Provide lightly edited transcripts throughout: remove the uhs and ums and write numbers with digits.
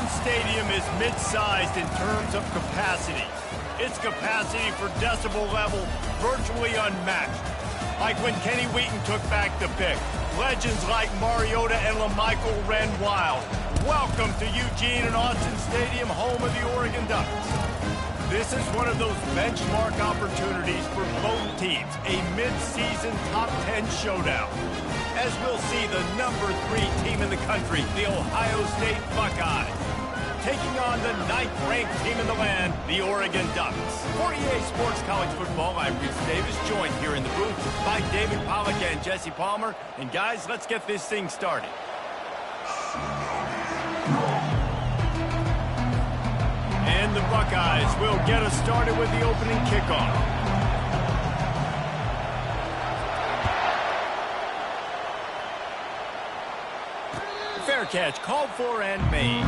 Stadium is mid-sized in terms of capacity. Its capacity for decibel level virtually unmatched. Like when Kenny Wheaton took back the pick. Legends like Mariota and LaMichael ran wild. Welcome to Eugene and Autzen Stadium, home of the Oregon Ducks. This is one of those benchmark opportunities for both teams, a mid-season top 10 showdown. As we'll see the number 3 team in the country, the Ohio State Buckeyes, taking on the 9th-ranked team in the land, the Oregon Ducks. For EA Sports College Football, I'm Reese Davis, joined here in the booth by David Pollack and Jesse Palmer. And guys, let's get this thing started. And the Buckeyes will get us started with the opening kickoff. Fair catch called for and made.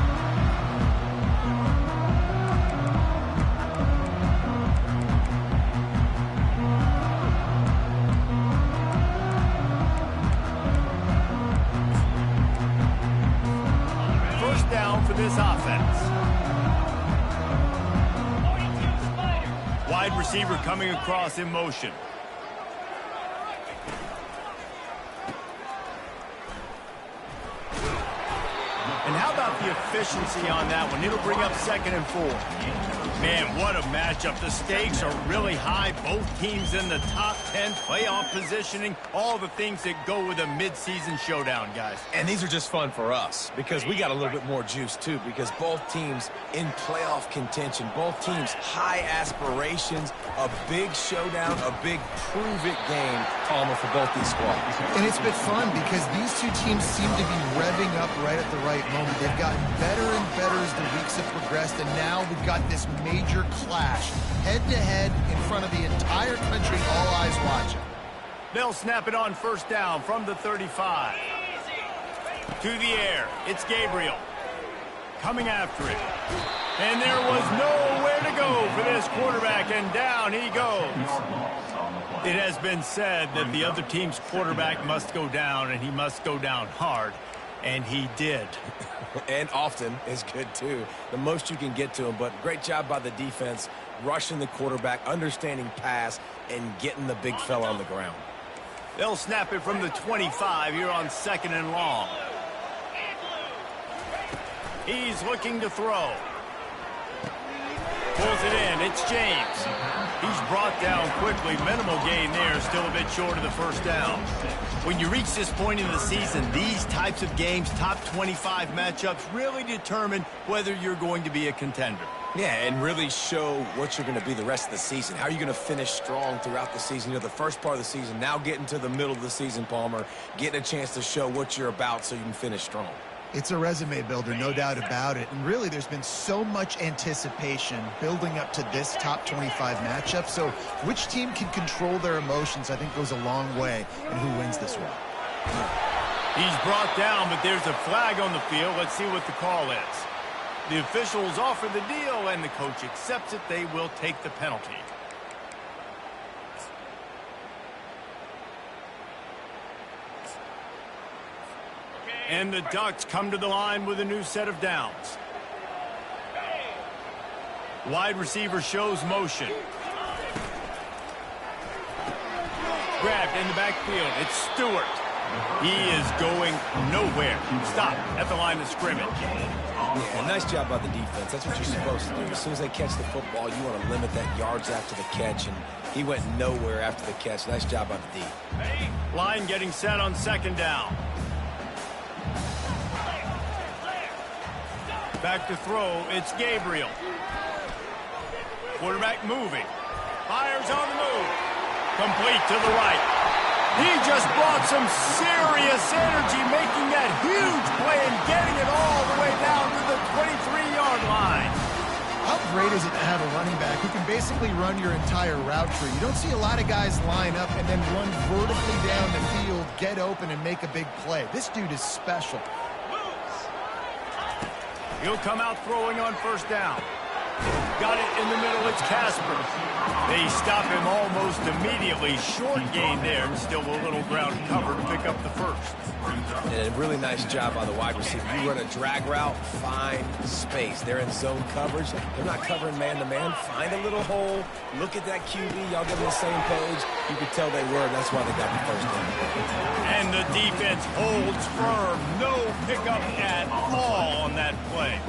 First down for this offense. Wide receiver coming across in motion. And how about the efficiency on that one? It'll bring up 2nd and 4. Man, what a matchup. The stakes are really high. Both teams in the top 10, playoff positioning, all the things that go with a mid-season showdown, guys. And these are just fun for us because we got a little bit more juice, too, because both teams in playoff contention, both teams high aspirations, a big showdown, a big prove-it game, Palmer, for both these squads. And it's been fun because these two teams seem to be revving up right at the right moment. They've gotten better and better as the weeks have progressed, and now we've got this major clash, head-to-head in front of the entire country, all eyes watching. They'll snap it on first down from the 35. To the air, it's Gabriel. Coming after it. And there was nowhere to go for this quarterback, and down he goes. It has been said that the other team's quarterback must go down, and he must go down hard, and he did. And often is good, too. The most you can get to him, but great job by the defense, rushing the quarterback, understanding pass, and getting the big fella on the ground. They'll snap it from the 25 here on 2nd and long. He's looking to throw. Pulls it in. It's James. He's brought down quickly. Minimal gain there. Still a bit short of the first down. When you reach this point in the season, these types of games, top 25 matchups, really determine whether you're going to be a contender. Yeah, and really show what you're going to be the rest of the season. How are you going to finish strong throughout the season? You know, the first part of the season, now getting to the middle of the season, Palmer, getting a chance to show what you're about so you can finish strong. It's a resume builder, no doubt about it. And really, there's been so much anticipation building up to this top 25 matchup. So which team can control their emotions, I think, goes a long way in who wins this one. He's brought down, but there's a flag on the field. Let's see what the call is. The officials offer the deal, and the coach accepts it. They will take the penalty. And the Ducks come to the line with a new set of downs. Wide receiver shows motion. Grabbed in the backfield. It's Stewart. He is going nowhere. Stop at the line of scrimmage. Yeah, nice job by the defense. That's what you're supposed to do. As soon as they catch the football, you want to limit that yards after the catch, and he went nowhere after the catch. Nice job by the D. Line getting set on 2nd down. Back to throw, it's Gabriel. Quarterback moving. Fires on the move. Complete to the right. He just brought some serious energy, making that huge play and getting it all the way down to the 23-yard line. How great is it to have a running back who can basically run your entire route tree? You don't see a lot of guys line up and then run vertically down the field, get open, and make a big play. This dude is special. He'll come out throwing on first down. Got it in the middle, it's Casper. They stop him almost immediately. Short gain there, and still a little ground cover to pick up the first. And a really nice job by the wide receiver. You run a drag route, find space. They're in zone coverage. They're not covering man-to-man. Find a little hole. Look at that QB. Y'all get on the same page. You could tell they were, and that's why they got the first down. And the defense holds firm. No pickup at all on that play.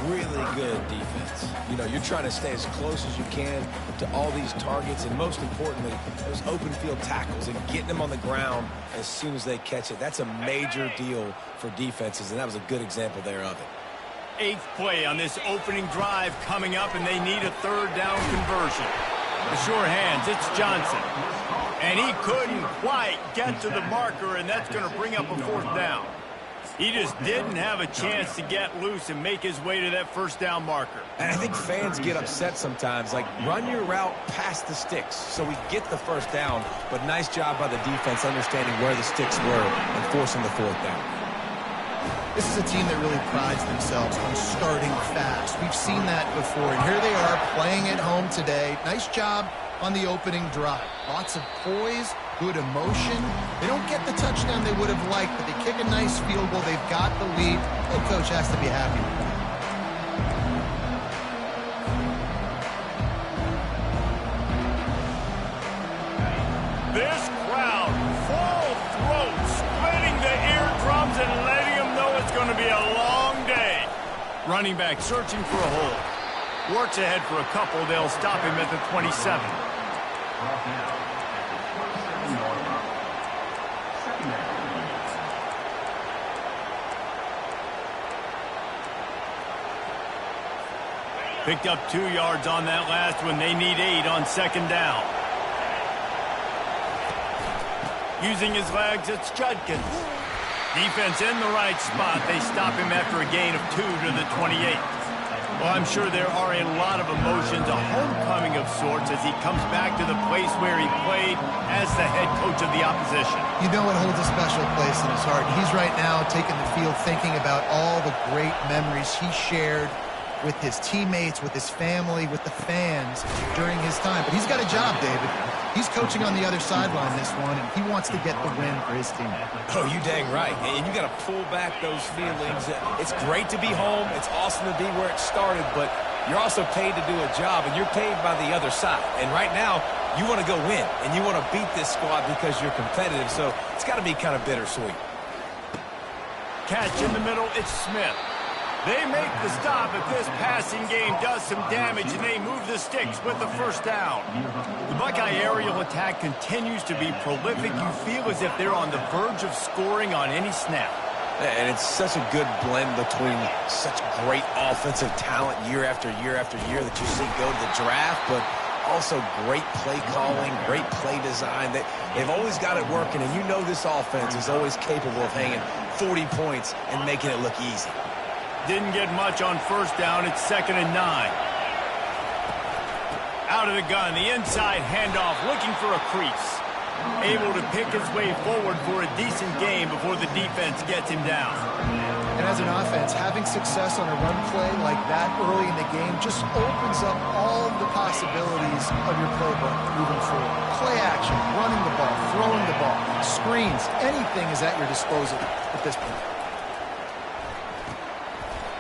Really good defense. You know, you're trying to stay as close as you can to all these targets, and most importantly, those open field tackles and getting them on the ground as soon as they catch it. That's a major deal for defenses, and that was a good example there of it. 8th play on this opening drive coming up, and they need a 3rd down conversion. The sure hands, it's Johnson. And he couldn't quite get to the marker, and that's going to bring up a 4th down. He just didn't have a chance to get loose and make his way to that 1st down marker. And I think fans get upset sometimes, like run your route past the sticks so we get the 1st down, but nice job by the defense understanding where the sticks were and forcing the 4th down. This is a team that really prides themselves on starting fast. We've seen that before, and here they are playing at home today. Nice job on the opening drive. Lots of poise, good emotion. They don't get the touchdown they would have liked, but they kick a nice field goal. They've got the lead. Head coach has to be happy with that. This crowd, full throat, splitting the eardrums and letting them know it's going to be a long day. Running back searching for a hole. Works ahead for a couple. They'll stop him at the 27. Picked up 2 yards on that last one. They need 8 on 2nd down. Using his legs, it's Judkins. Defense in the right spot. They stop him after a gain of 2 to the 28. Well, I'm sure there are a lot of emotions, a homecoming of sorts as he comes back to the place where he played as the head coach of the opposition. You know it holds a special place in his heart. He's right now taking the field thinking about all the great memories he shared with his teammates, with his family, with the fans during his time. But he's got a job, David. He's coaching on the other sideline this one, and he wants to get the win for his team. Oh, you dang right. And you got to pull back those feelings. It's great to be home. It's awesome to be where it started, but you're also paid to do a job, and you're paid by the other side. And right now, you want to go win, and you want to beat this squad because you're competitive, so it's got to be kind of bittersweet. Catch in the middle, it's Smith. They make the stop if this passing game does some damage, and they move the sticks with the 1st down. The Buckeye aerial attack continues to be prolific. You feel as if they're on the verge of scoring on any snap. And it's such a good blend between such great offensive talent year after year after year that you see go to the draft, but also great play calling, great play design. They've always got it working, and you know this offense is always capable of hanging 40 points and making it look easy. Didn't get much on 1st down. It's 2nd and 9. Out of the gun, the inside handoff, looking for a crease. Able to pick his way forward for a decent game before the defense gets him down. And as an offense, having success on a run play like that early in the game just opens up all of the possibilities of your playbook moving forward. Play action, running the ball, throwing the ball, screens, anything is at your disposal at this point.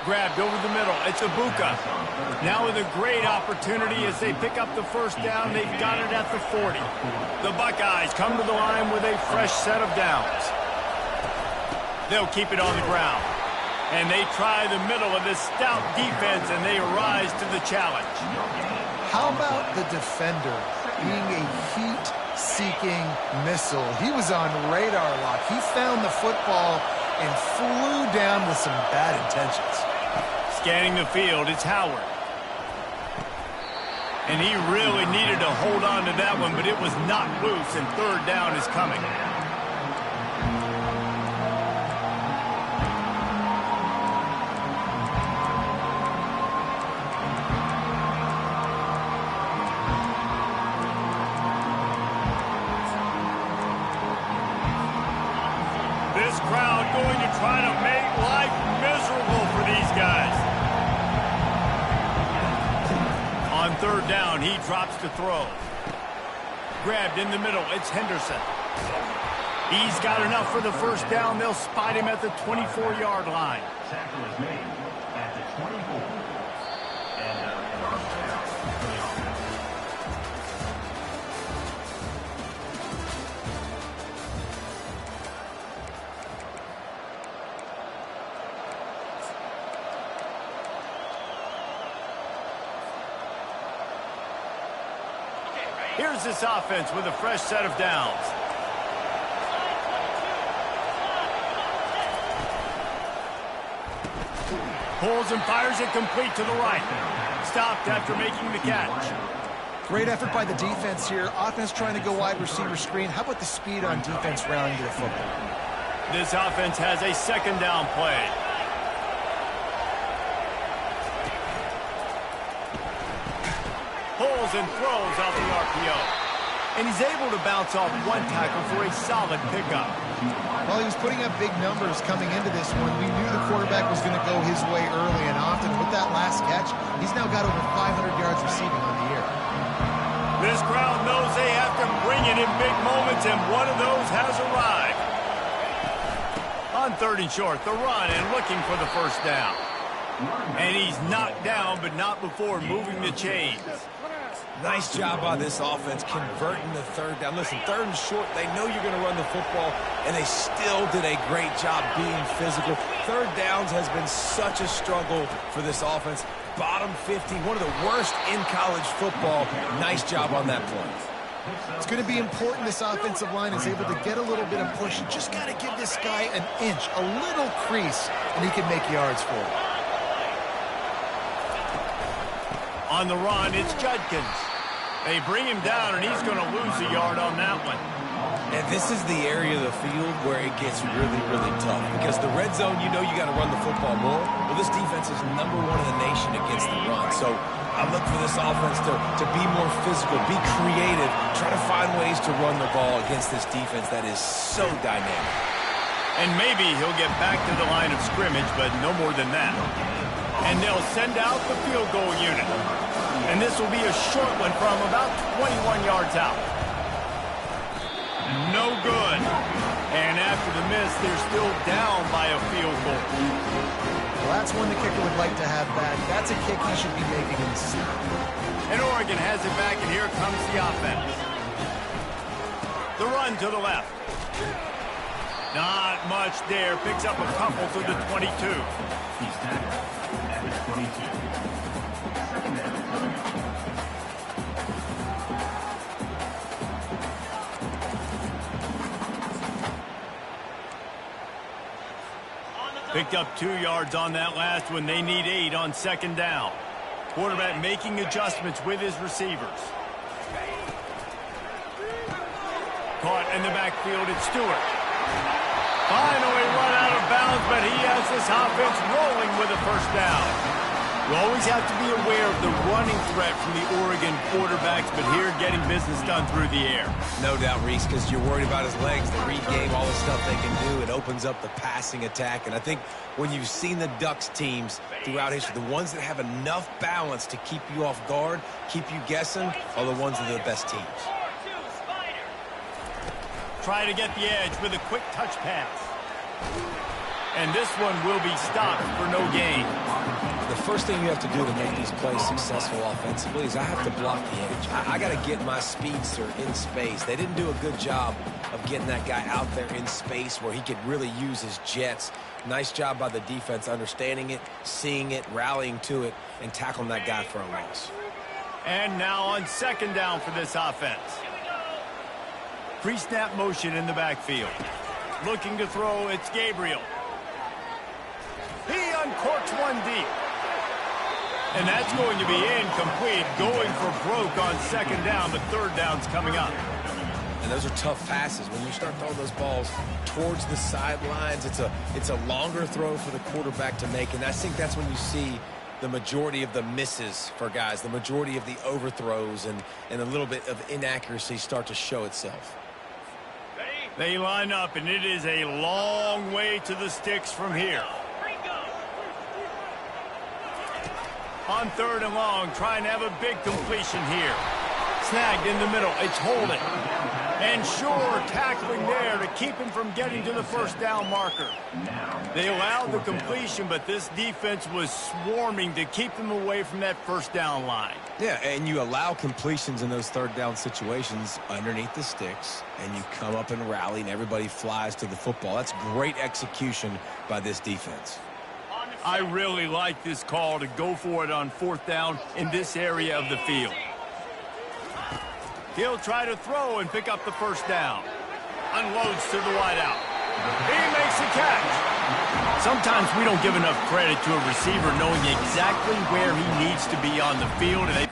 Grabbed over the middle. It's Ibuka. Now with a great opportunity as they pick up the 1st down. They've got it at the 40. The Buckeyes come to the line with a fresh set of downs. They'll keep it on the ground. And they try the middle of this stout defense, and they rise to the challenge. How about the defender being a heat-seeking missile? He was on radar lock. He found the football and flew down with some bad intentions. Scanning the field, it's Howard. And he really needed to hold on to that one, but it was knocked loose, and 3rd down is coming. This crowd going to try to make life miserable for these guys. On 3rd down, he drops to throw. Grabbed in the middle, it's Henderson. He's got enough for the first down. They'll spot him at the 24-yard line. Tackle is made at the 24. Here's this offense with a fresh set of downs. Pulls and fires it complete to the right. Stopped after making the catch. Great effort by the defense here. Offense trying to go wide receiver screen. How about the speed on defense rounding to the football? This offense has a second down play. Pulls and throws out the RPO. And he's able to bounce off one tackle for a solid pickup. Well, he was putting up big numbers coming into this one. We knew the quarterback was going to go his way early and often. With that last catch, he's now got over 500 yards receiving on the year. This crowd knows they have to bring it in big moments, and one of those has arrived. On 3rd and short, the run and looking for the first down. And he's knocked down, but not before moving the chains. Nice job by this offense converting the 3rd down. Listen, 3rd and short, they know you're going to run the football, and they still did a great job being physical. 3rd downs has been such a struggle for this offense. Bottom 50, one of the worst in college football. Nice job on that play. It's going to be important this offensive line is able to get a little bit of push. You just got to give this guy an inch, a little crease, and he can make yards for it. On the run, it's Judkins. They bring him down, and he's going to lose a yard on that one. And this is the area of the field where it gets really, really tough. Because the red zone, you know you got to run the football more. Well, this defense is #1 in the nation against the run. So I look for this offense to be more physical, be creative, try to find ways to run the ball against this defense that is so dynamic. And maybe he'll get back to the line of scrimmage, but no more than that. And they'll send out the field goal unit. And this will be a short one from about 21 yards out. No good. And after the miss, they're still down by a field goal. Well, that's one the kicker would like to have back. That's a kick he should be making in the season. And Oregon has it back, and here comes the offense. The run to the left. Not much there. Picks up a couple to the 22. He's tackled at the 22. Second down. Picked up 2 yards on that last one. They need 8 on second down. Quarterback making adjustments with his receivers. Caught in the backfield, it's Stewart. Finally run out of bounds, but he has this offense rolling with a first down. You always have to be aware of the running threat from the Oregon quarterbacks, but here getting business done through the air. No doubt, Reese, because you're worried about his legs, the read game, all the stuff they can do. It opens up the passing attack. And I think when you've seen the Ducks teams throughout history, the ones that have enough balance to keep you off guard, keep you guessing, are the ones that are the best teams. Try to get the edge with a quick touch pass. And this one will be stopped for no gain. The first thing you have to do to make these plays successful offensively is I have to block the edge. I got to get my speedster in space. They didn't do a good job of getting that guy out there in space where he could really use his jets. Nice job by the defense understanding it, seeing it, rallying to it, and tackling that guy for a loss. And now on second down for this offense. Pre-snap motion in the backfield. Looking to throw, it's Gabriel. He uncorks one deep. And that's going to be incomplete. Going for broke on second down, but third down's coming up. And those are tough passes. When you start throwing those balls towards the sidelines, it's a longer throw for the quarterback to make. And I think that's when you see the majority of the misses for guys, the majority of the overthrows and a little bit of inaccuracy start to show itself. They line up, and it is a long way to the sticks from here. On third and long, trying to have a big completion here. Snagged in the middle. It's holding. And sure, tackling there to keep him from getting to the first down marker. They allowed the completion, but this defense was swarming to keep them away from that first down line. Yeah, and you allow completions in those third down situations underneath the sticks, and you come up and rally, and everybody flies to the football. That's great execution by this defense. I really like this call to go for it on fourth down in this area of the field. He'll try to throw and pick up the first down. Unloads to the wideout. He makes the catch. Sometimes we don't give enough credit to a receiver knowing exactly where he needs to be on the field. And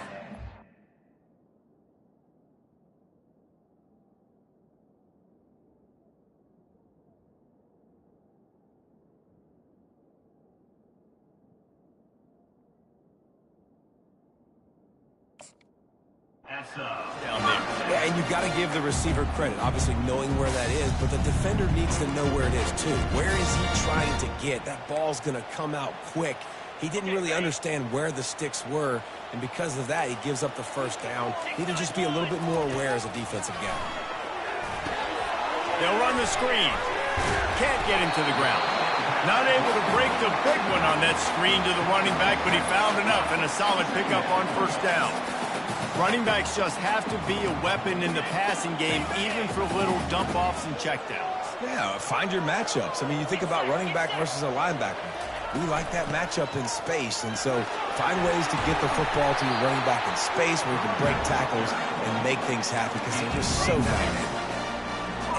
down there. Yeah, and you got to give the receiver credit, obviously knowing where that is, but the defender needs to know where it is too. Where is he trying to get? That ball's going to come out quick. He didn't really understand where the sticks were, and because of that, he gives up the first down. He needed to just be a little bit more aware as a defensive guy. They'll run the screen. Can't get him to the ground. Not able to break the big one on that screen to the running back, but he found enough and a solid pickup on first down. Running backs just have to be a weapon in the passing game, even for little dump-offs and checkdowns. Yeah, find your matchups. I mean, you think about running back versus a linebacker. We like that matchup in space, and so find ways to get the football to your running back in space where you can break tackles and make things happen because they're just so dynamic.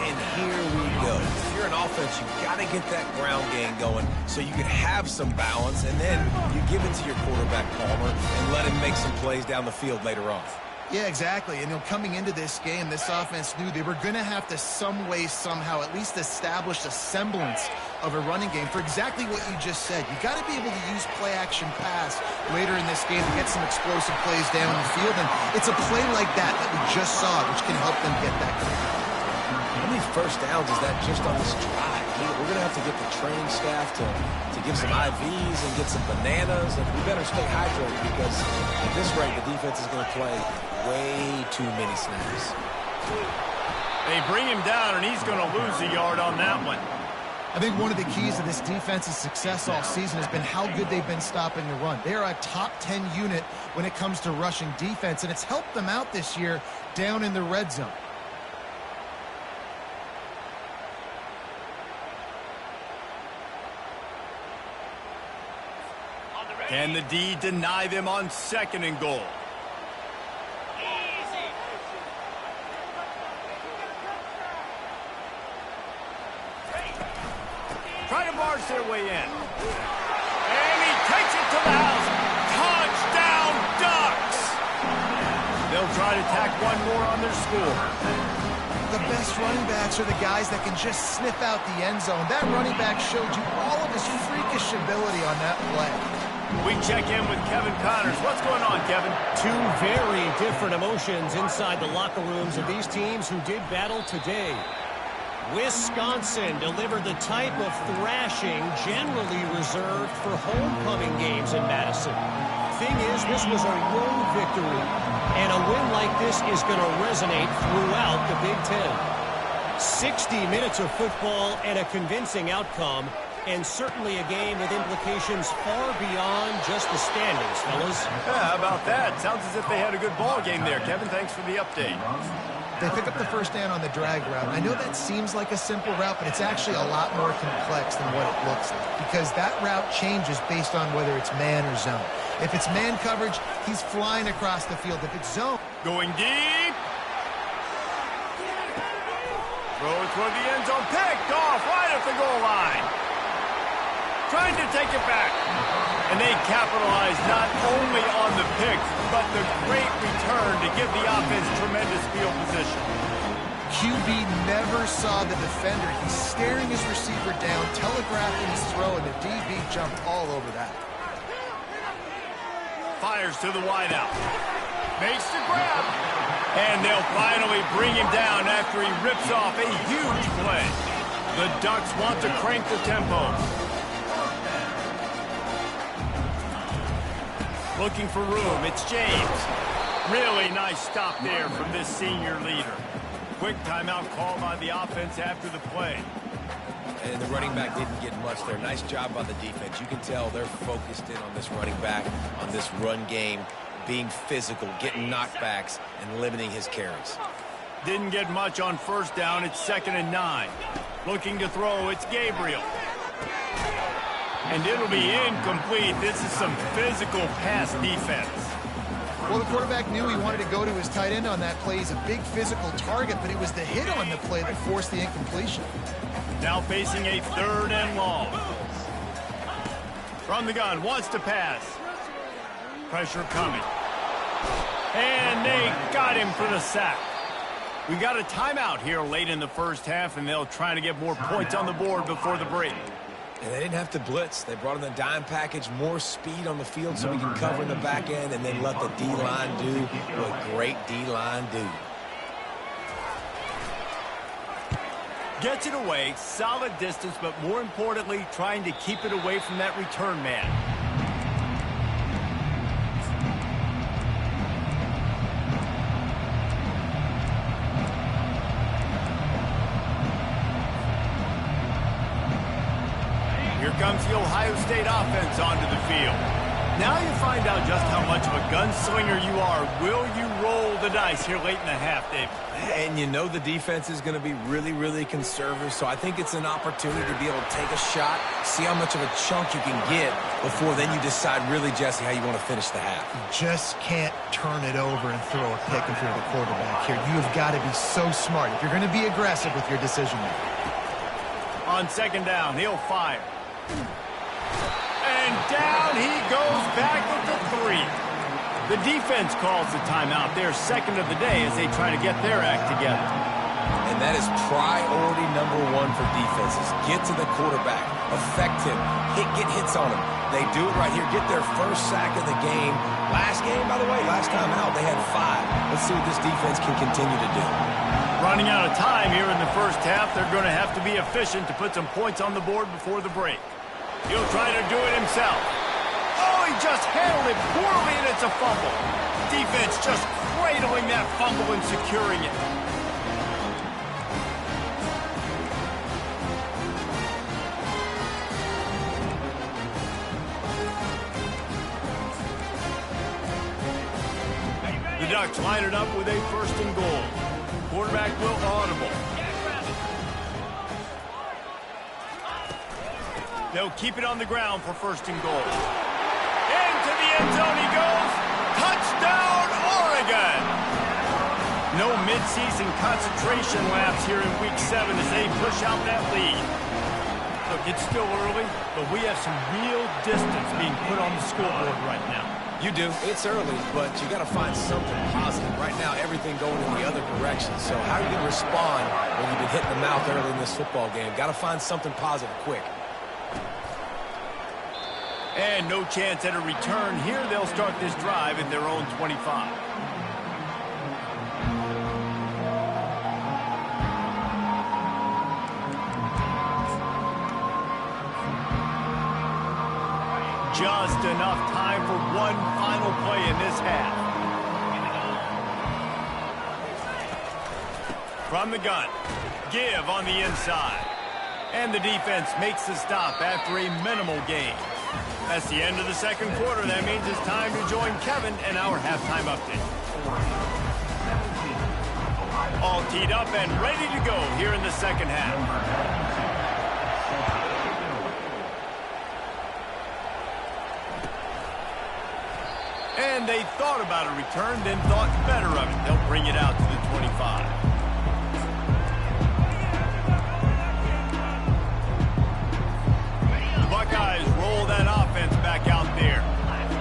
And here we go. If you're an offense, you've got to get that ground game going so you can have some balance, and then you give it to your quarterback, Palmer, and let him make some plays down the field later on. Yeah, exactly. And coming into this game, this offense knew they were going to have to some way, somehow, at least establish a semblance of a running game for exactly what you just said. You got to be able to use play-action pass later in this game to get some explosive plays down the field. And it's a play like that we just saw, which can help them get that going. How many first downs is that just on this drive? We're going to have to get the training staff to give some IVs and get some bananas, and we better stay hydrated because at this rate, the defense is going to play way too many snaps. They bring him down, and he's going to lose a yard on that one. I think one of the keys to this defense's success all season has been how good they've been stopping the run. They are a top 10 unit when it comes to rushing defense, and it's helped them out this year down in the red zone. Can the D deny them on second and goal? Try to march their way in. And he takes it to the house. Touchdown, Ducks! They'll try to tack one more on their score. The best running backs are the guys that can just sniff out the end zone. That running back showed you all of his freakish ability on that play. We check in with Kevin Connors. What's going on, Kevin? Two very different emotions inside the locker rooms of these teams who did battle today. Wisconsin delivered the type of thrashing generally reserved for homecoming games in Madison. Thing is, this was a road victory, and a win like this is going to resonate throughout the Big Ten. 60 minutes of football and a convincing outcome, and certainly a game with implications far beyond just the standings, fellas. Yeah, how about that? Sounds as if they had a good ball game there. Kevin, thanks for the update. They pick up the first down on the drag route. I know that seems like a simple route, but it's actually a lot more complex than what it looks like because that route changes based on whether it's man or zone. If it's man coverage, he's flying across the field. If it's zone... Going deep. Throw toward the end zone. Picked off right at the goal line. Trying to take it back. And they capitalize not only on the pick, but the great return to give the offense tremendous field position. QB never saw the defender. He's staring his receiver down, telegraphing his throw, and the DB jumped all over that. Fires to the wideout. Makes the grab. And they'll finally bring him down after he rips off a huge play. The Ducks want to crank the tempo. Looking for room, it's James. Really nice stop there from this senior leader. Quick timeout call by the offense after the play. And the running back didn't get much there. Nice job by the defense. You can tell they're focused in on this running back, on this run game, being physical, getting knockbacks, and limiting his carries. Didn't get much on first down. It's 2nd and 9. Looking to throw. It's Gabriel. And it'll be incomplete. This is some physical pass defense. Well, the quarterback knew he wanted to go to his tight end on that play. He's a big physical target, but it was the hit on the play that forced the incompletion. Now facing a 3rd and long. From the gun, wants to pass. Pressure coming. And they got him for the sack. We got a timeout here late in the first half, and they'll try to get more points on the board before the break. And they didn't have to blitz. They brought in the dime package, more speed on the field so we can cover in the back end and then let the D-line do what great D-line do. Gets it away, solid distance, but more importantly, trying to keep it away from that return man. Here comes the Ohio State offense onto the field. Now you find out just how much of a gunslinger you are. Will you roll the dice here late in the half, Dave? And you know the defense is going to be really, really conservative, so I think it's an opportunity to be able to take a shot, see how much of a chunk you can get before then you decide really, Jesse, how you want to finish the half. You just can't turn it over and throw a pick if you're the quarterback here. You have got to be so smart if you're going to be aggressive with your decision making. On 2nd down, he'll fire. And down he goes back with the 3. The defense calls the timeout. They're 2nd of the day as they try to get their act together. And that is priority number 1 for defenses. Get to the quarterback. Affect him. Get hits on him. They do it right here. Get their first sack of the game. Last game, by the way, last time out, they had 5. Let's see what this defense can continue to do. Running out of time here in the first half. They're going to have to be efficient to put some points on the board before the break. He'll try to do it himself. Oh, he just handled it poorly, and it's a fumble. Defense just cradling that fumble and securing it. The Ducks line it up with a 1st and goal. Quarterback will audible. They'll keep it on the ground for 1st and goal. Into the end zone he goes. Touchdown, Oregon! No midseason concentration laps here in Week 7 as they push out that lead. Look, it's still early, but we have some real distance being put on the scoreboard right now. You do. It's early, but you got to find something positive. Right now, everything going in the other direction. So how are you going to respond when you've been hitting the mouth early in this football game? Got to find something positive quick. And no chance at a return here. They'll start this drive at their own 25. Just enough time for one final play in this half. From the gun, give on the inside. And the defense makes the stop after a minimal gain. That's the end of the 2nd quarter. That means it's time to join Kevin and our halftime update. All teed up and ready to go here in the 2nd half. And they thought about a return, then thought better of it. They'll bring it out to the 25. The Buckeyes roll that offense back out there.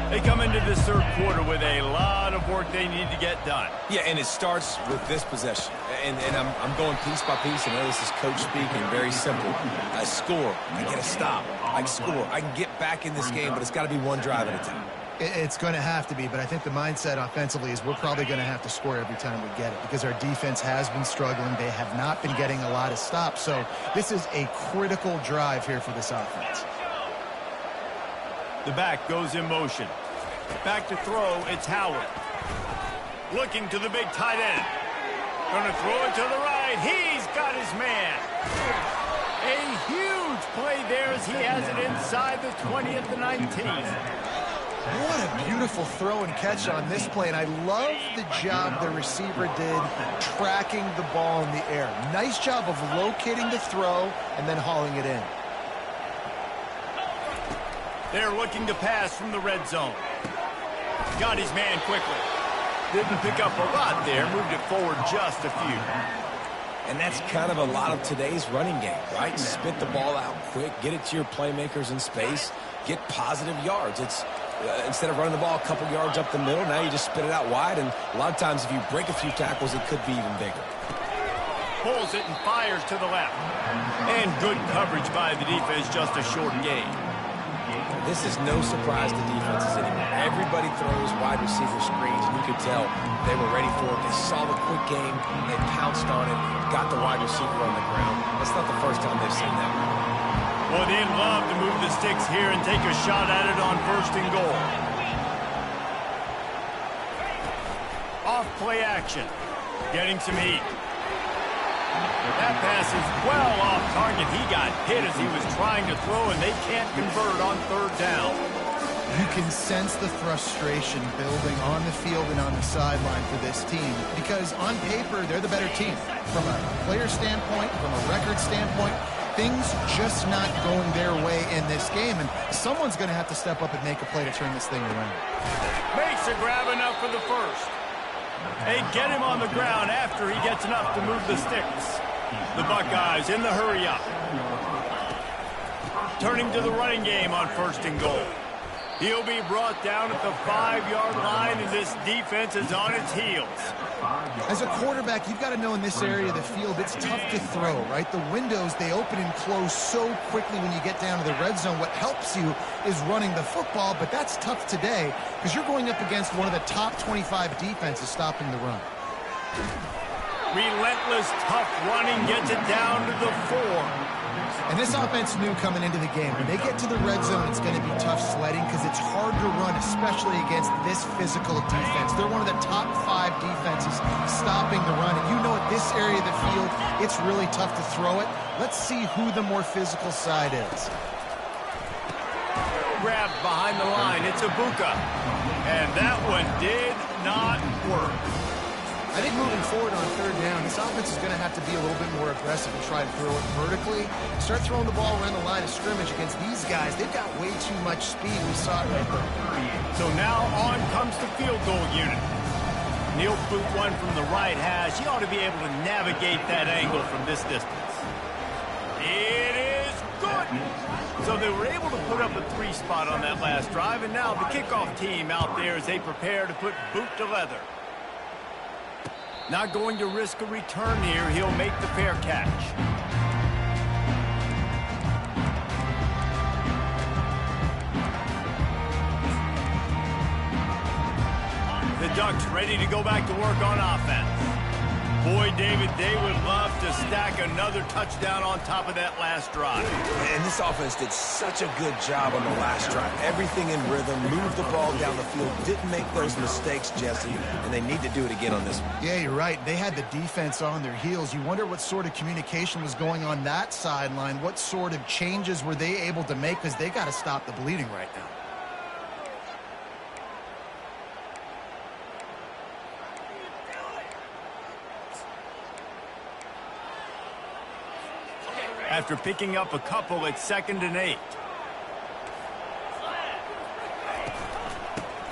They come into this 3rd quarter with a lot of work they need to get done. Yeah, and it starts with this possession. And I'm going piece by piece. I know this is coach speaking, very simple. I score. I get a stop. I score. I can get back in this game, but it's got to be one drive at a time. It's going to have to be, but I think the mindset offensively is we're probably going to have to score every time we get it because our defense has been struggling. They have not been getting a lot of stops. So this is a critical drive here for this offense. The back goes in motion. Back to throw, it's Howard. Looking to the big tight end. Gonna throw it to the right. He's got his man. A huge play there as he has it inside the 20 at the 19. What a beautiful throw and catch on this play, and I love the job the receiver did tracking the ball in the air. Nice job of locating the throw and then hauling it in. They're looking to pass from the red zone. Got his man quickly. Didn't pick up a lot there, moved it forward just a few. And that's kind of a lot of today's running game, right? Spit the ball out quick, get it to your playmakers in space, get positive yards. It's instead of running the ball a couple yards up the middle, now you just spit it out wide, and a lot of times if you break a few tackles, it could be even bigger. Pulls it and fires to the left. And good coverage by the defense, just a short gain. This is no surprise to defenses anymore. Everybody throws wide receiver screens, and you could tell they were ready for it. They saw the quick game, they pounced on it, got the wide receiver on the ground. That's not the first time they've seen that. Well, they'd love to move the sticks here and take a shot at it on 1st and goal. Off play action. Getting some heat. That pass is well off target. He got hit as he was trying to throw, and they can't convert on 3rd down. You can sense the frustration building on the field and on the sideline for this team because on paper, they're the better team. From a player standpoint, from a record standpoint, things just not going their way in this game, and someone's going to have to step up and make a play to turn this thing around. Makes a grab enough for the first. They get him on the ground after he gets enough to move the sticks. The Buckeyes in the hurry up. Turning to the running game on 1st and goal. He'll be brought down at the 5-yard line, and this defense is on its heels. As a quarterback, you've got to know in this area of the field, it's tough to throw, right? The windows, they open and close so quickly when you get down to the red zone. What helps you is running the football, but that's tough today because you're going up against one of the top 25 defenses stopping the run. Relentless, tough running gets it down to the 4. And this offense knew coming into the game, when they get to the red zone, it's going to be tough sledding because it's hard to run, especially against this physical defense. They're one of the top 5 defenses stopping the run. And you know at this area of the field, it's really tough to throw it. Let's see who the more physical side is. Grabbed behind the line. It's Ibuka. And that one did not work. I think moving forward on 3rd down, this offense is going to have to be a little bit more aggressive and try to throw it vertically. Start throwing the ball around the line of scrimmage against these guys. They've got way too much speed. We saw it right there. So now on comes the field goal unit. He'll boot one from the right hash. He ought to be able to navigate that angle from this distance. It is good. So they were able to put up a 3 spot on that last drive, and now the kickoff team out there as they prepare to put boot to leather. Not going to risk a return here. He'll make the fair catch. The Ducks ready to go back to work on offense. Boy, David, they would love to stack another touchdown on top of that last drive. And this offense did such a good job on the last drive. Everything in rhythm, moved the ball down the field, didn't make those mistakes, Jesse, and they need to do it again on this one. Yeah, you're right. They had the defense on their heels. You wonder what sort of communication was going on that sideline. What sort of changes were they able to make because they got to stop the bleeding right now. After picking up a couple at 2nd and 8.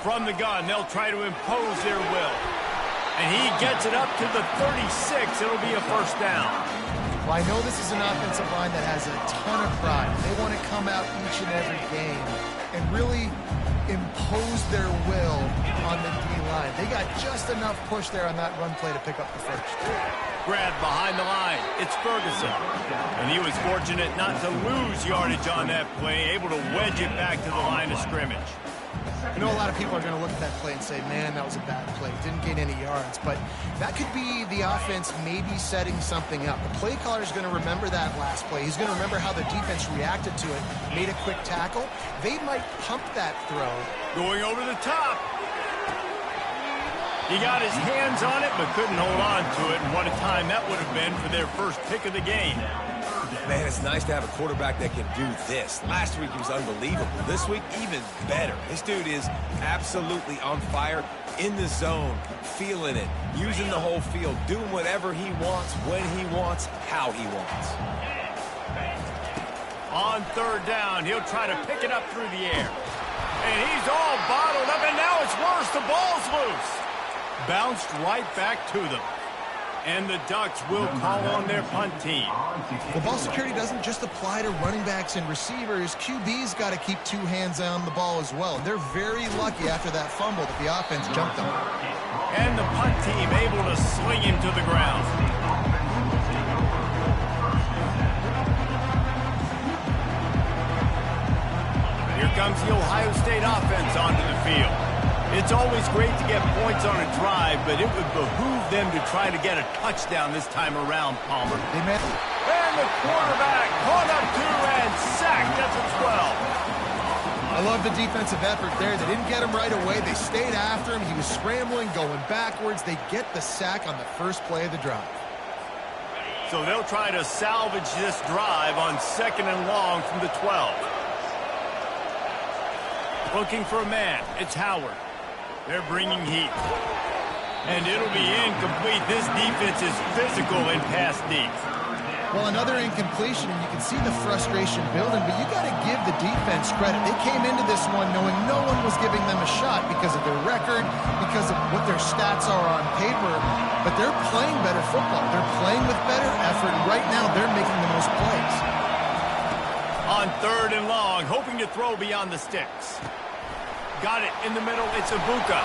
From the gun, they'll try to impose their will. And he gets it up to the 36. It'll be a 1st down. Well, I know this is an offensive line that has a ton of pride. They want to come out each and every game and really impose their will on the D-line. They got just enough push there on that run play to pick up the 1st. Grabbed behind the line. It's Ferguson. And he was fortunate not to lose yardage on that play, able to wedge it back to the line of scrimmage. I know a lot of people are going to look at that play and say, man, that was a bad play. Didn't gain any yards. But that could be the offense maybe setting something up. The play caller is going to remember that last play. He's going to remember how the defense reacted to it, made a quick tackle. They might pump that throw. Going over the top. He got his hands on it, but couldn't hold on to it. And what a time that would have been for their first pick of the game. Man, it's nice to have a quarterback that can do this. Last week, he was unbelievable. This week, even better. This dude is absolutely on fire, in the zone, feeling it, using the whole field, doing whatever he wants, when he wants, how he wants. On third down, he'll try to pick it up through the air. And he's all bottled up, and now it's worse. The ball's loose. Bounced right back to them. And the Ducks will call on their punt team. Well, ball security doesn't just apply to running backs and receivers. QB's got to keep two hands on the ball as well. They're very lucky after that fumble that the offense jumped them. And the punt team able to sling him to the ground. Here comes the Ohio State offense onto the field. It's always great to get points on a drive, but it would behoove them to try to get a touchdown this time around, Palmer. And the quarterback caught up to and sacked at the 12. I love the defensive effort there. They didn't get him right away. They stayed after him. He was scrambling, going backwards. They get the sack on the first play of the drive. So they'll try to salvage this drive on 2nd and long from the 12. Looking for a man. It's Howard. They're bringing heat. And it'll be incomplete. This defense is physical in pass deep. Well, another incompletion, and you can see the frustration building, but you got to give the defense credit. They came into this one knowing no one was giving them a shot because of their record, because of what their stats are on paper, but they're playing better football. They're playing with better effort, and right now they're making the most plays. On 3rd and long, hoping to throw beyond the sticks. Got it in the middle. It's Ibuka.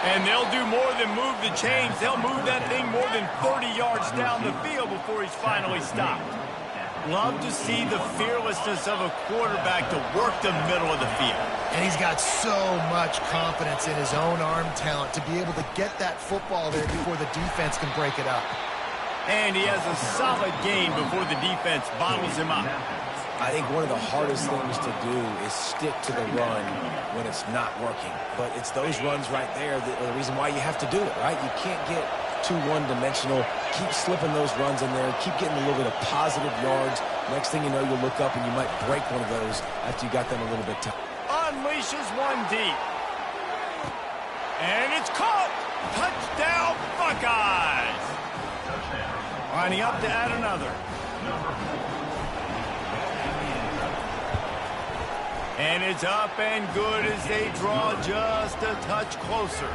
And they'll do more than move the chains. They'll move that thing more than 30 yards down the field before he's finally stopped. Love to see the fearlessness of a quarterback to work the middle of the field. And he's got so much confidence in his own arm talent to be able to get that football there before the defense can break it up. And he has a solid gain before the defense bottles him up. I think one of the hardest things to do is stick to the run when it's not working. But it's those runs right there that are the reason why you have to do it, right? You can't get too one-dimensional. Keep slipping those runs in there. Keep getting a little bit of positive yards. Next thing you know, you'll look up and you might break one of those after you got them a little bit tough. Unleashes one deep. And it's caught. Touchdown, Buckeyes. Lining up to add another. And it's up and good as they draw just a touch closer.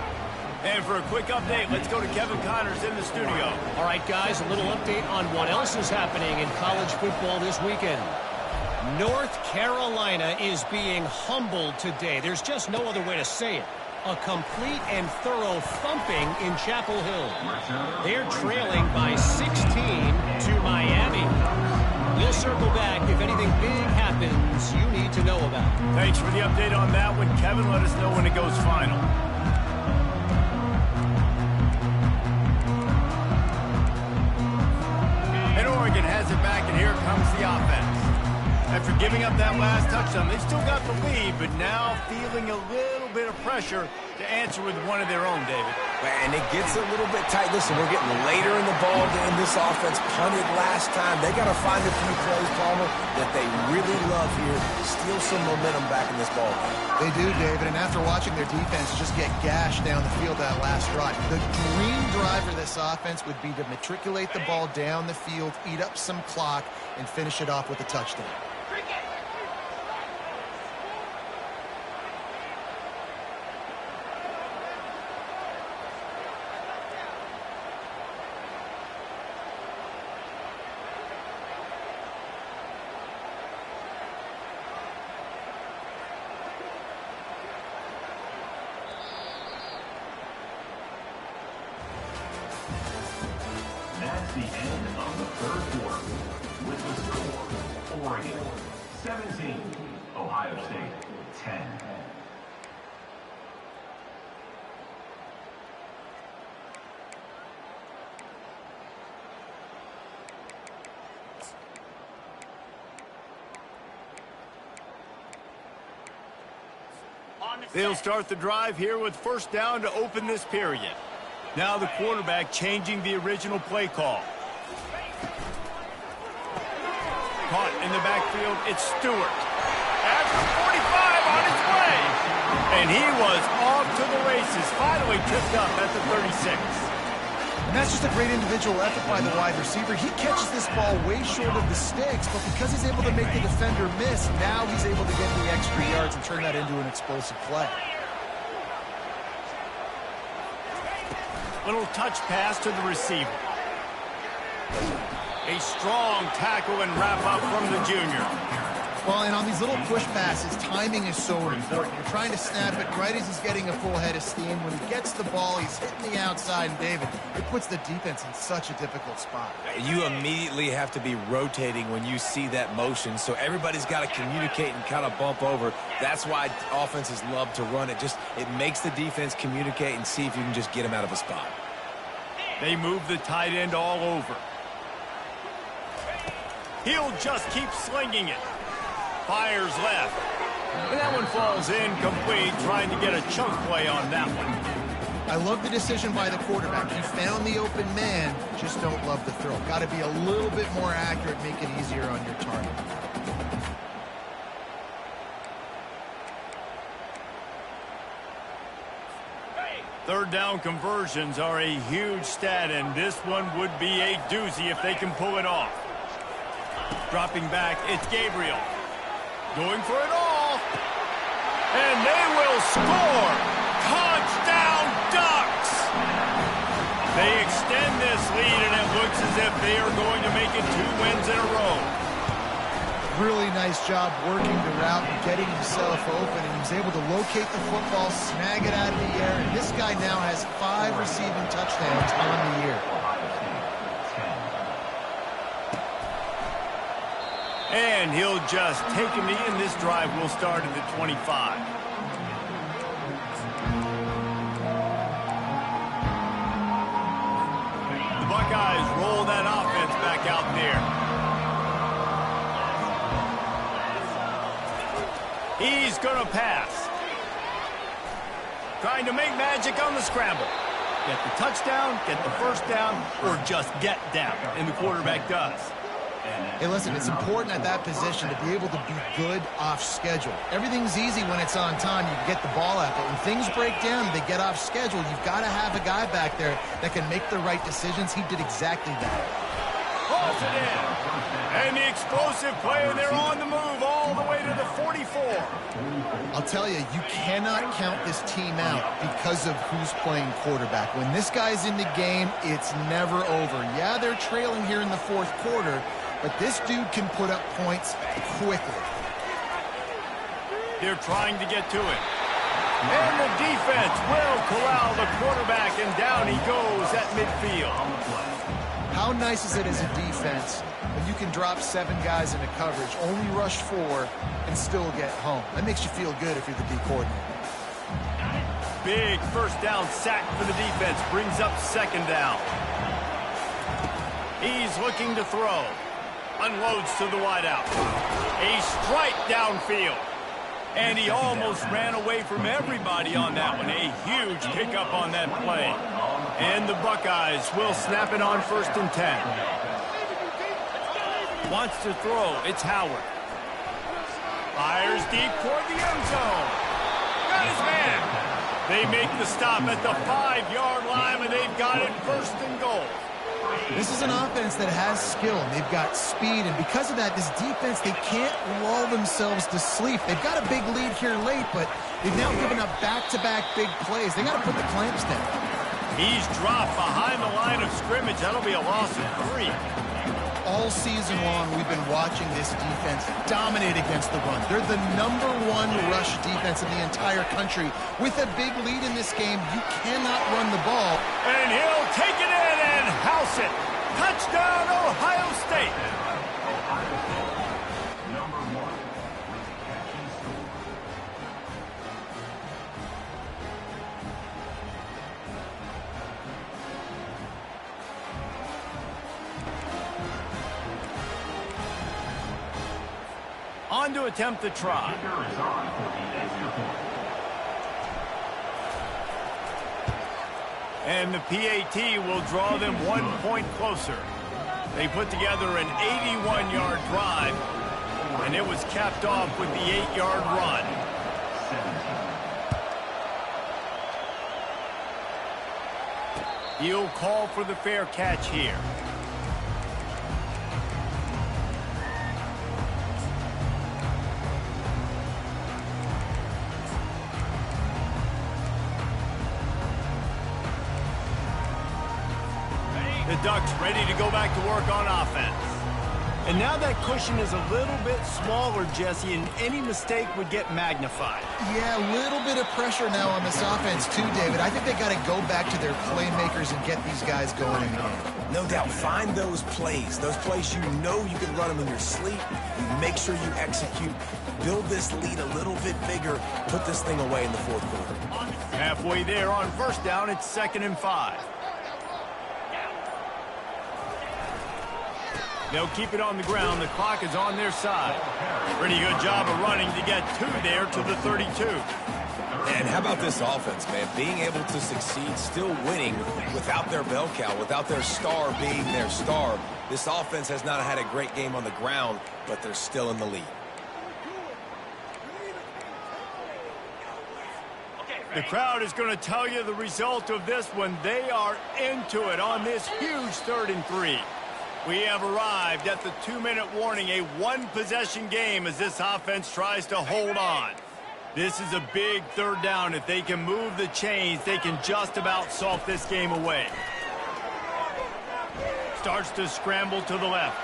And for a quick update, let's go to Kevin Connors in the studio. All right, guys, a little update on what else is happening in college football this weekend. North Carolina is being humbled today. There's just no other way to say it. A complete and thorough thumping in Chapel Hill. They're trailing by 16 to Miami. We'll circle back if anything big happens you need to know about. Thanks for the update on that one, Kevin. Let us know when it goes final. And Oregon has it back, and here comes the offense. After giving up that last touchdown, they still got the lead, but now feeling a little bit of pressure to answer with one of their own, David. And it gets a little bit tight. Listen, we're getting later in the ball game. This offense punted last time. They got to find a few plays, Palmer, that they really love here. Steal some momentum back in this ball game. They do, David, and after watching their defense just get gashed down the field that last drive, the dream drive for this offense would be to matriculate the ball down the field, eat up some clock, and finish it off with a touchdown. That's the end of the third quarter. With the score, Oregon 17, Ohio State 10. On They'll start the drive here with first down to open this period. Now the quarterback changing the original play call. Caught in the backfield, it's Stewart. At the 45 on his way. And he was off to the races, finally tripped up at the 36. And that's just a great individual effort by the wide receiver. He catches this ball way short of the sticks, but because he's able to make the defender miss, now he's able to get the extra yards and turn that into an explosive play. Little touch pass to the receiver. A strong tackle and wrap up from the junior. Well, and on these little push passes, timing is so important. You're trying to snap it right as he's getting a full head of steam. When he gets the ball, he's hitting the outside, and David, it puts the defense in such a difficult spot. You immediately have to be rotating when you see that motion, so everybody's got to communicate and kind of bump over. That's why offenses love to run it. It makes the defense communicate and see if you can just get him out of a spot. They move the tight end all over. He'll just keep slinging it. Fires left. And that one falls incomplete, trying to get a chunk play on that one. I love the decision by the quarterback. He found the open man, just don't love the throw. Got to be a little bit more accurate, make it easier on your target. Third down conversions are a huge stat, and this one would be a doozy if they can pull it off. Dropping back, it's Gabriel. Going for it all. And they will score. Touchdown Ducks. They extend this lead, and it looks as if they are going to make it 2 wins in a row. Really nice job working the route and getting himself open, and he was able to locate the football, snag it out of the air, and this guy now has 5 receiving touchdowns on the year. And he'll just take a knee, and this drive will start at the 25. The Buckeyes roll that offense back out there. He's going to pass. Trying to make magic on the scramble. Get the touchdown, get the first down, or just get down. And the quarterback does. Hey, listen, it's important at that position to be able to be good off schedule. Everything's easy when it's on time. You can get the ball out, but when things break down, they get off schedule. You've got to have a guy back there that can make the right decisions. He did exactly that. Pulls it in. And the explosive play, they're on the move all the way to the 44. I'll tell you, you cannot count this team out because of who's playing quarterback. When this guy's in the game, it's never over. Yeah, they're trailing here in the fourth quarter, but this dude can put up points quickly. They're trying to get to it. And the defense will corral the quarterback, and down he goes at midfield. How nice is it as a defense when you can drop 7 guys into coverage, only rush 4, and still get home? That makes you feel good if you're the D coordinator. Big first down sack for the defense, brings up second down. He's looking to throw. Unloads to the wideout. A strike downfield. And he almost ran away from everybody on that one. A huge pickup on that play. And the Buckeyes will snap it on first and 10. Wants to throw. It's Howard. Fires deep toward the end zone. Got his man. They make the stop at the 5-yard line, and they've got it first and goal. This is an offense that has skill, and they've got speed, and because of that, this defense, they can't lull themselves to sleep. They've got a big lead here late, but they've now given up back-to-back big plays. They got to put the clamps down. He's dropped behind the line of scrimmage. That'll be a loss of 3. All season long, we've been watching this defense dominate against the run. They're the #1 rush defense in the entire country. With a big lead in this game, you cannot run the ball. And he'll take it in and house it. Touchdown, Ohio State. On to attempt the try. And the PAT will draw them 1 point closer. They put together an 81-yard drive, and it was capped off with the 8-yard run. He'll call for the fair catch here. The Ducks ready to go back to work on offense. And now that cushion is a little bit smaller, Jesse, and any mistake would get magnified. Yeah, a little bit of pressure now on this offense too, David. I think they got to go back to their playmakers and get these guys going in the game. No doubt, find those plays you know you can run them in your sleep. You make sure you execute, build this lead a little bit bigger, put this thing away in the fourth quarter. Halfway there on first down, it's 2nd and 5. They'll keep it on the ground. The clock is on their side. Pretty good job of running to get 2 there to the 32. And how about this offense, man? Being able to succeed, still winning without their bell cow, without their star being their star. This offense has not had a great game on the ground, but they're still in the lead. The crowd is going to tell you the result of this when they are into it on this huge 3rd and 3. We have arrived at the 2-minute warning, a 1-possession game as this offense tries to hold on. This is a big 3rd down. If they can move the chains, they can just about salt this game away. Starts to scramble to the left.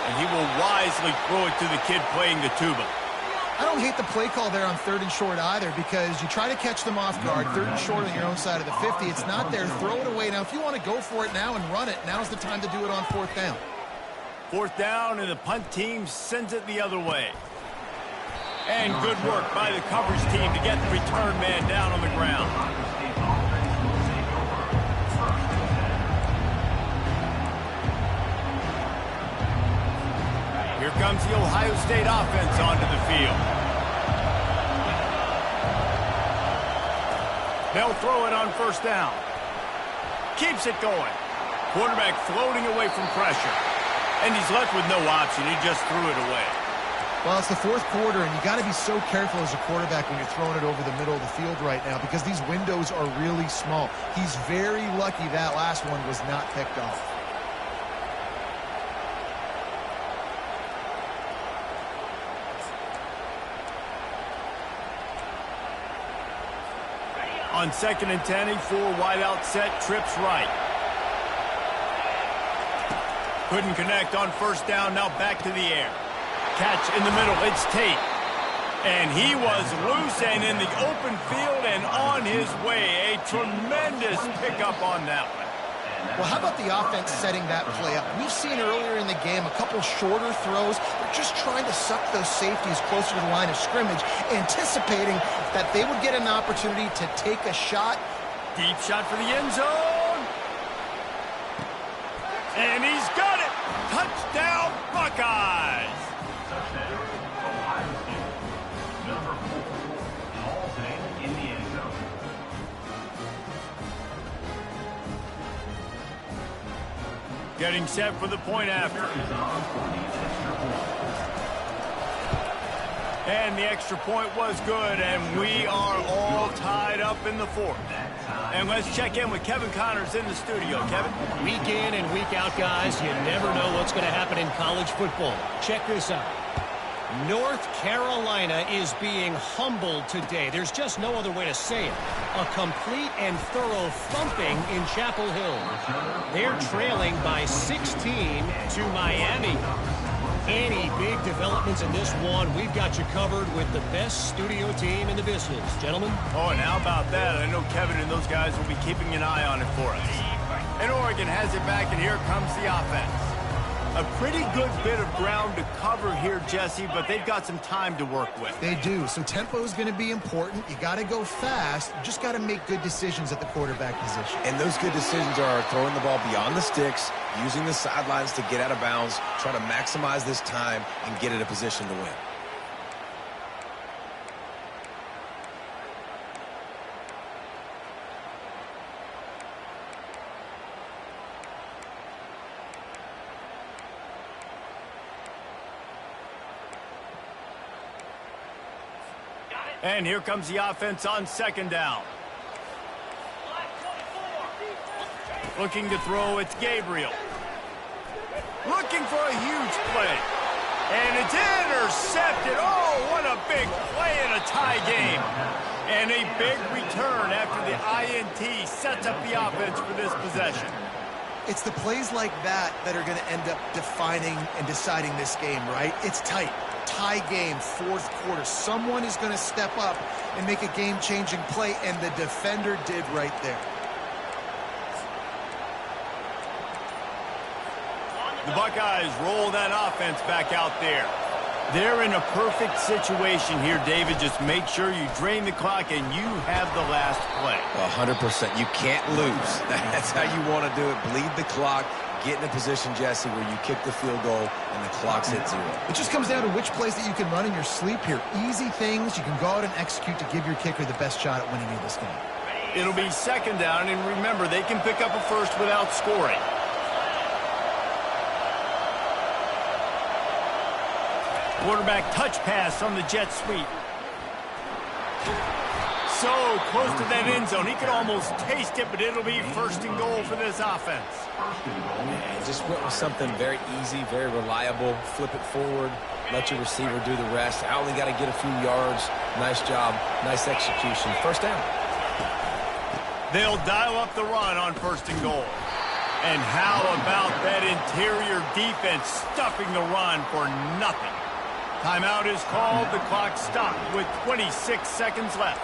And he will wisely throw it to the kid playing the tuba. I don't hate the play call there on 3rd and short either, because you try to catch them off guard. 3rd and short on your own side of the 50. It's not there. Throw it away. Now, if you want to go for it now and run it, now's the time to do it on 4th down. 4th down, and the punt team sends it the other way. And good work by the coverage team to get the return man down on the ground. Here comes the Ohio State offense onto the field. They'll throw it on 1st down. Keeps it going. Quarterback floating away from pressure. And he's left with no option. He just threw it away. Well, it's the 4th quarter, and you got to be so careful as a quarterback when you're throwing it over the middle of the field right now, because these windows are really small. He's very lucky that last one was not picked off. On 2nd and 10, a 4-wide-out set, trips right. Couldn't connect on 1st down, now back to the air. Catch in the middle, it's Tate. And he was loose and in the open field and on his way. A tremendous pickup on that one. Well, how about the offense setting that play up? We've seen earlier in the game a couple shorter throws. They're just trying to suck those safeties closer to the line of scrimmage, anticipating that they would get an opportunity to take a shot. Deep shot for the end zone. And he's got it. Touchdown, Buckeyes. Touchdown, Ohio State. Number 4, Halsey in the end zone. Getting set for the point after. And the extra point was good, and we are all tied up in the 4th. And let's check in with Kevin Connors in the studio. Kevin? Week in and week out, guys, you never know what's going to happen in college football. Check this out. North Carolina is being humbled today. There's just no other way to say it. A complete and thorough thumping in Chapel Hill. They're trailing by 16 to Miami. Any big developments in this one, we've got you covered with the best studio team in the business. Gentlemen? Oh, and how about that? I know Kevin and those guys will be keeping an eye on it for us. And Oregon has it back, and here comes the offense. A pretty good bit of ground to cover here, Jesse, but they've got some time to work with. They do. So tempo is going to be important. You got to go fast. You just got to make good decisions at the quarterback position. And those good decisions are throwing the ball beyond the sticks, using the sidelines to get out of bounds, try to maximize this time and get in a position to win. And here comes the offense on second down. Looking to throw, it's Gabriel. Looking for a huge play. And it's intercepted. Oh, what a big play in a tie game. And a big return after the INT sets up the offense for this possession. It's the plays like that that are going to end up defining and deciding this game, right? It's tight. Tie game, fourth quarter. Someone is going to step up and make a game-changing play, and the defender did right there. The Buckeyes roll that offense back out there. They're in a perfect situation here, David. Just make sure you drain the clock and you have the last play. 100%. You can't lose. That's how you want to do it. Bleed the clock. Get in a position, Jesse, where you kick the field goal and the clock's at 0. It just comes down to which plays that you can run in your sleep here. Easy things you can go out and execute to give your kicker the best shot at winning you this game. It'll be second down, and remember, they can pick up a first without scoring. Quarterback touch pass on the jet sweep. So close to that end zone. He could almost taste it, but it'll be first and goal for this offense. And just went with something very easy, very reliable. Flip it forward. Let your receiver do the rest. I only got to get a few yards. Nice job. Nice execution. First down. They'll dial up the run on first and goal. And how about that interior defense stuffing the run for nothing? Timeout is called. The clock stopped with 26 seconds left.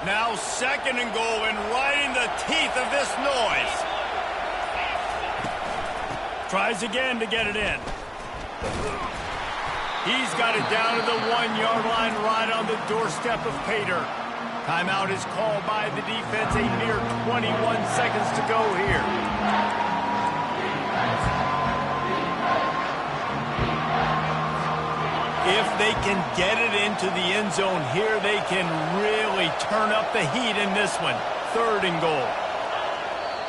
Now second and goal, and right in the teeth of this noise. Tries again to get it in. He's got it down to the 1-yard line right on the doorstep of Pater. Timeout is called by the defense. A mere 21 seconds to go here. If they can get it into the end zone here, they can really turn up the heat in this one. Third and goal.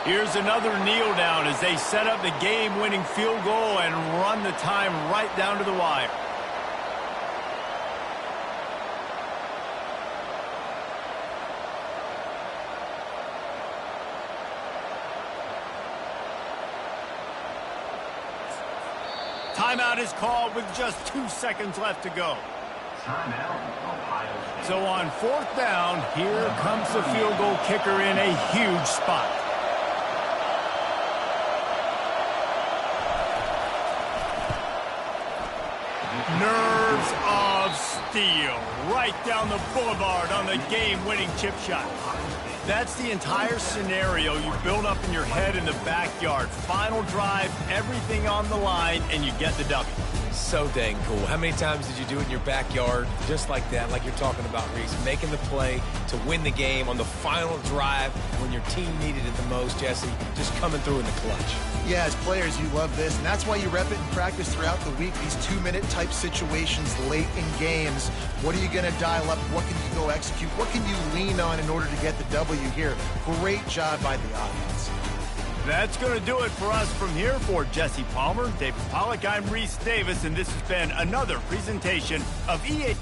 Here's another kneel down as they set up the game-winning field goal and run the time right down to the wire. Timeout is called with just 2 seconds left to go. So on fourth down, here comes the field goal kicker in a huge spot. Nerves of steel right down the boulevard on the game-winning chip shot. That's the entire scenario you build up in your head in the backyard. Final drive, everything on the line, and you get the W. So dang cool. How many times did you do it in your backyard just like that, like you're talking about, Reese? Making the play to win the game on the final drive when your team needed it the most, Jesse. Just coming through in the clutch. Yeah, as players, you love this, and that's why you rep it in practice throughout the week. These 2-minute type situations late in games. What are you going to dial up? What can you go execute? What can you lean on in order to get the W here? Great job by the offense. That's going to do it for us from here. For Jesse Palmer, David Pollack, I'm Reese Davis, and this has been another presentation of EA.